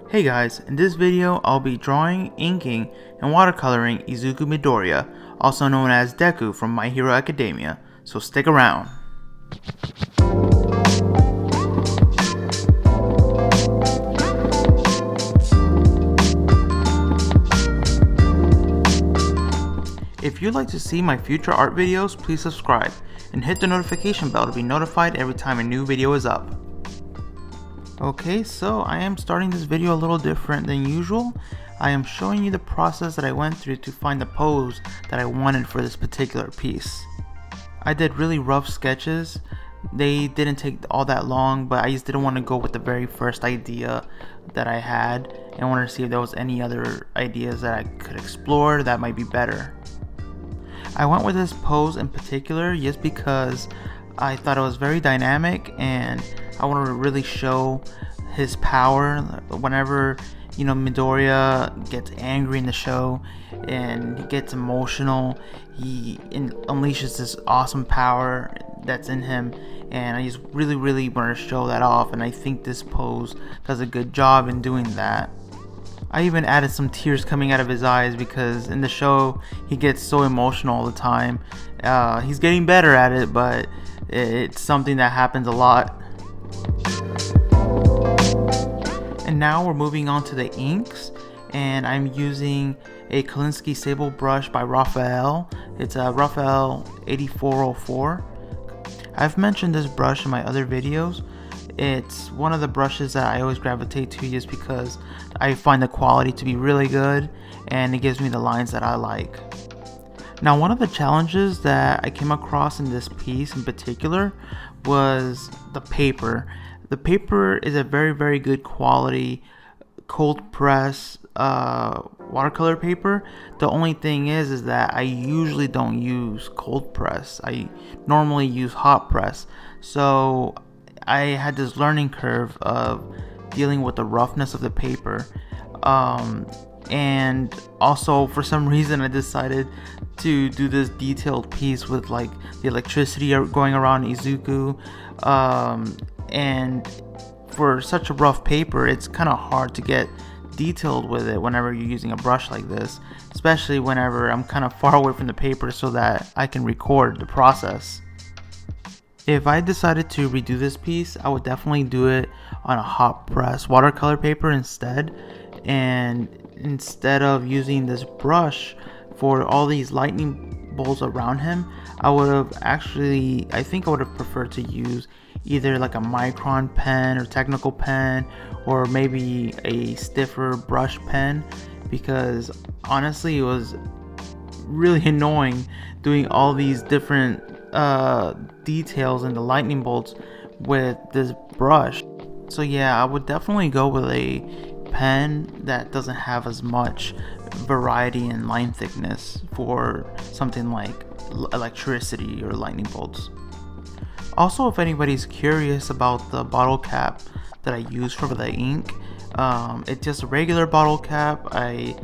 Hey guys, in this video I'll be drawing, inking, and watercoloring Izuku Midoriya, also known as Deku from My Hero Academia, so stick around. If you'd like to see my future art videos, please subscribe and hit the notification bell to be notified every time a new video is up. Okay, so I am starting this video a little different than usual. I am showing you the process that I went through to find the pose that I wanted for this particular piece. I did really rough sketches. They didn't take all that long, but I just didn't want to go with the very first idea that I had and I wanted to see if there was any other ideas that I could explore that might be better. I went with this pose in particular just because I thought it was very dynamic and I wanted to really show his power. Whenever Midoriya gets angry in the show and he gets emotional, he unleashes this awesome power that's in him, and I just really wanted to show that off, and I think this pose does a good job in doing that. I even added some tears coming out of his eyes because in the show he gets so emotional all the time. He's getting better at it, but it's something that happens a lot. And now we're moving on to the inks, and I'm using a Kolinsky sable brush by Raphael. It's a Raphael 8404. I've mentioned this brush in my other videos. It's one of the brushes that I always gravitate to just because I find the quality to be really good and it gives me the lines that I like. Now, one of the challenges that I came across in this piece in particular was the paper. The paper is a very good quality cold press watercolor paper. The only thing is that I usually don't use cold press. I normally use hot press. So I had this learning curve of dealing with the roughness of the paper. And also for some reason I decided to do this detailed piece with like the electricity going around Izuku, and for such a rough paper it's kind of hard to get detailed with it whenever you're using a brush like this, especially whenever I'm kind of far away from the paper so that I can record the process. If I decided to redo this piece, I would definitely do it on a hot press watercolor paper instead, and instead of using this brush for all these lightning bolts around him, I think I would have preferred to use either like a micron pen or technical pen, or maybe a stiffer brush pen, because honestly it was really annoying doing all these different details in the lightning bolts with this brush. So yeah, I would definitely go with a pen that doesn't have as much variety in line thickness for something like electricity or lightning bolts. Also, if anybody's curious about the bottle cap that I use for the ink, it's just a regular bottle cap. I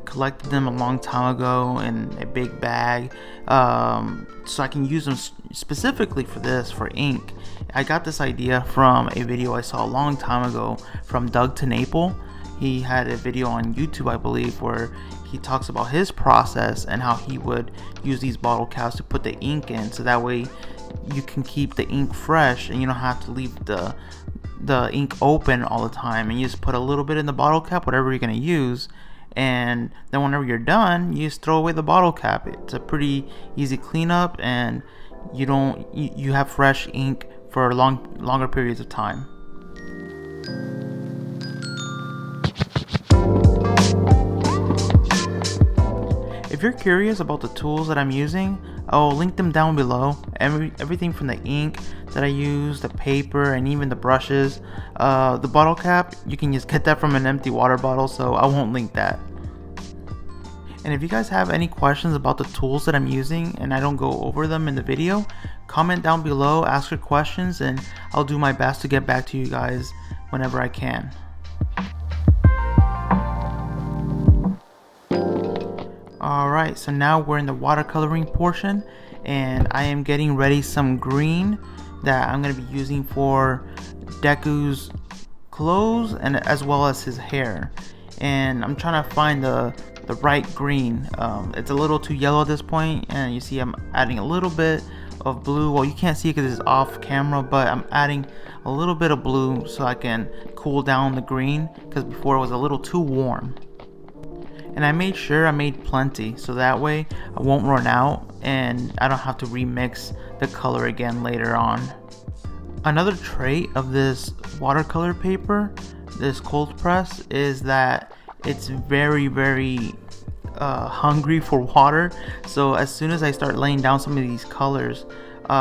collected them a long time ago in a big bag, so I can use them specifically for ink. I got this idea from a video I saw a long time ago from Doug to Naple. He had a video on YouTube, I believe, where he talks about his process and how he would use these bottle caps to put the ink in, so that way you can keep the ink fresh and you don't have to leave the ink open all the time, and you just put a little bit in the bottle cap, whatever you're going to use, and then whenever you're done you just throw away the bottle cap. It's a pretty easy cleanup, and you have fresh ink for longer periods of time. If you're curious about the tools that I'm using, I'll link them down below. Everything from the ink that I use, the paper, and even the brushes. The bottle cap, you can just get that from an empty water bottle, so I won't link that. And if you guys have any questions about the tools that I'm using and I don't go over them in the video, comment down below, ask your questions, and I'll do my best to get back to you guys whenever I can. Alright, so now we're in the watercoloring portion, and I am getting ready some green that I'm going to be using for Deku's clothes and as well as his hair. And I'm trying to find the right green. It's a little too yellow at this point, and you see I'm adding a little bit of blue. Well, you can't see it because it's off camera, but I'm adding a little bit of blue so I can cool down the green, because before it was a little too warm. And I made sure I made plenty so that way I won't run out and I don't have to remix the color again later on. Another trait of this watercolor paper, this cold press, is that it's very hungry for water. So as soon as I start laying down some of these colors,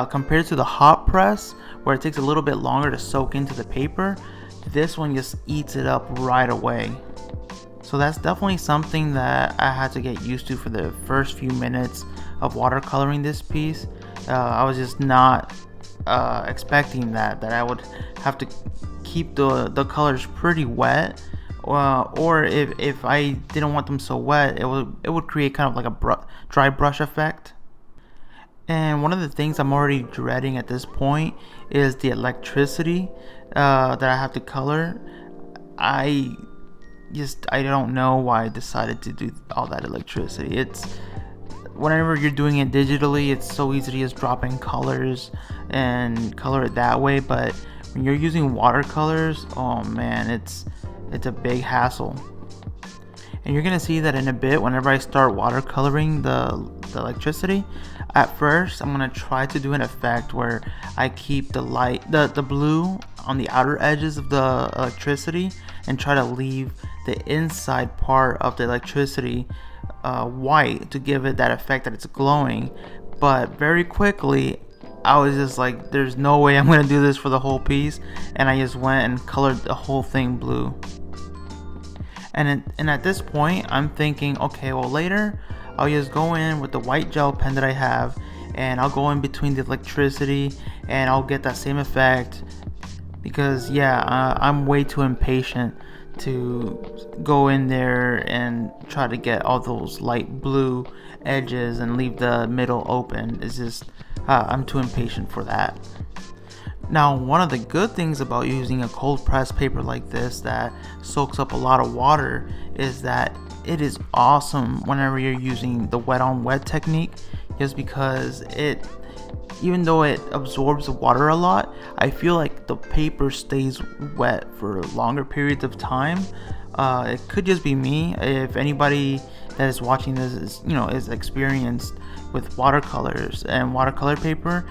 compared to the hot press where it takes a little bit longer to soak into the paper, this one just eats it up right away. So that's definitely something that I had to get used to for the first few minutes of watercoloring this piece. I was just not expecting that I would have to keep the colors pretty wet, or if I didn't want them so wet, it would create kind of like a dry brush effect. And one of the things I'm already dreading at this point is the electricity that I have to color. I don't know why I decided to do all that electricity. It's whenever you're doing it digitally, it's so easy to just drop in colors and color it that way, but when you're using watercolors, oh man, it's a big hassle. And you're gonna see that in a bit whenever I start watercoloring the electricity. At first I'm gonna try to do an effect where I keep the blue on the outer edges of the electricity and try to leave the inside part of the electricity white to give it that effect that it's glowing. But very quickly I was just like, there's no way I'm gonna do this for the whole piece, and I just went and colored the whole thing blue. And at this point I'm thinking, okay, well later I'll just go in with the white gel pen that I have and I'll go in between the electricity and I'll get that same effect, because I'm way too impatient to go in there and try to get all those light blue edges and leave the middle open. It's just I'm too impatient for that. Now, one of the good things about using a cold press paper like this that soaks up a lot of water is that it is awesome whenever you're using the wet on wet technique, just because even though it absorbs the water a lot, I feel like the paper stays wet for longer periods of time. It could just be me. If anybody that is watching this is experienced with watercolors and watercolor paper,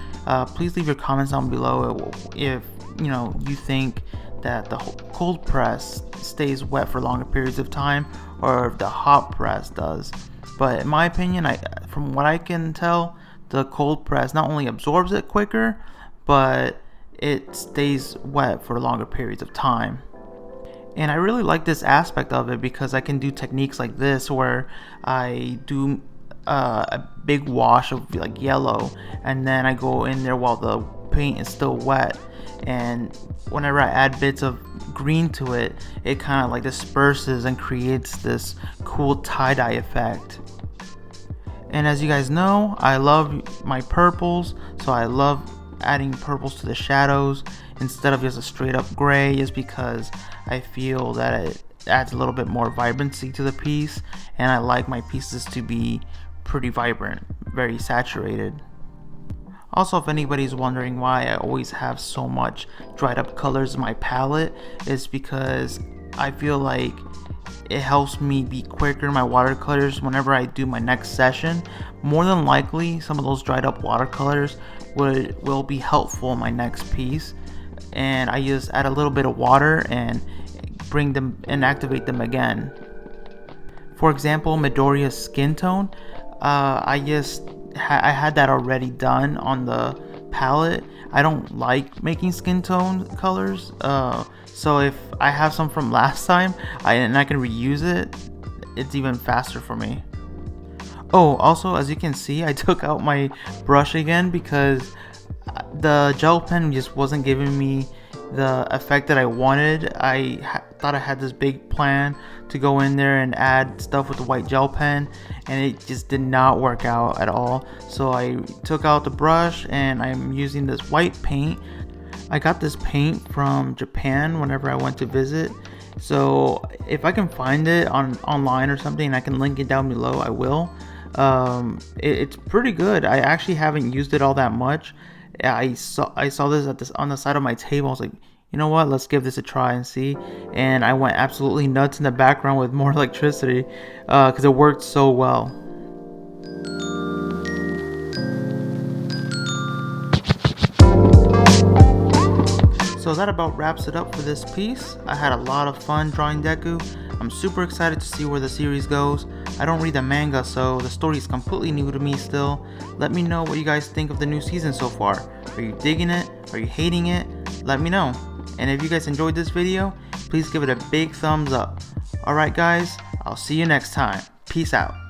please leave your comments down below if you think that the cold press stays wet for longer periods of time or if the hot press does. But in my opinion, from what I can tell, the cold press not only absorbs it quicker, but it stays wet for longer periods of time. And I really like this aspect of it because I can do techniques like this where I do a big wash of like yellow, and then I go in there while the paint is still wet, and whenever I add bits of green to it, it kind of like disperses and creates this cool tie-dye effect. And as you guys know, I love my purples, so I love adding purples to the shadows instead of just a straight up gray, just because I feel that it adds a little bit more vibrancy to the piece, and I like my pieces to be pretty vibrant, very saturated. Also, if anybody's wondering why I always have so much dried up colors in my palette, it's because I feel like it helps me be quicker in my watercolors whenever I do my next session. More than likely, some of those dried up watercolors will be helpful in my next piece, and I just add a little bit of water and bring them and activate them again. For example, Midoriya's skin tone, I had that already done on the palette. I don't like making skin tone colors, so if I have some from last time and I can reuse it, it's even faster for me. Oh, also, as you can see, I took out my brush again because the gel pen just wasn't giving me the effect that I wanted. I thought I had this big plan to go in there and add stuff with the white gel pen, and it just did not work out at all. So I took out the brush and I'm using this white paint. I got this paint from Japan whenever I went to visit, so if I can find it online or something, I can link it down below, I will. It's pretty good. I actually haven't used it all that much. I saw this on the side of my table. I was like, you know what, let's give this a try and see. And I went absolutely nuts in the background with more electricity because it worked so well. So that about wraps it up for this piece. I had a lot of fun drawing Deku. I'm super excited to see where the series goes. I don't read the manga, so the story is completely new to me still. Let me know what you guys think of the new season so far. Are you digging it? Are you hating it? Let me know. And if you guys enjoyed this video, please give it a big thumbs up. Alright guys, I'll see you next time. Peace out.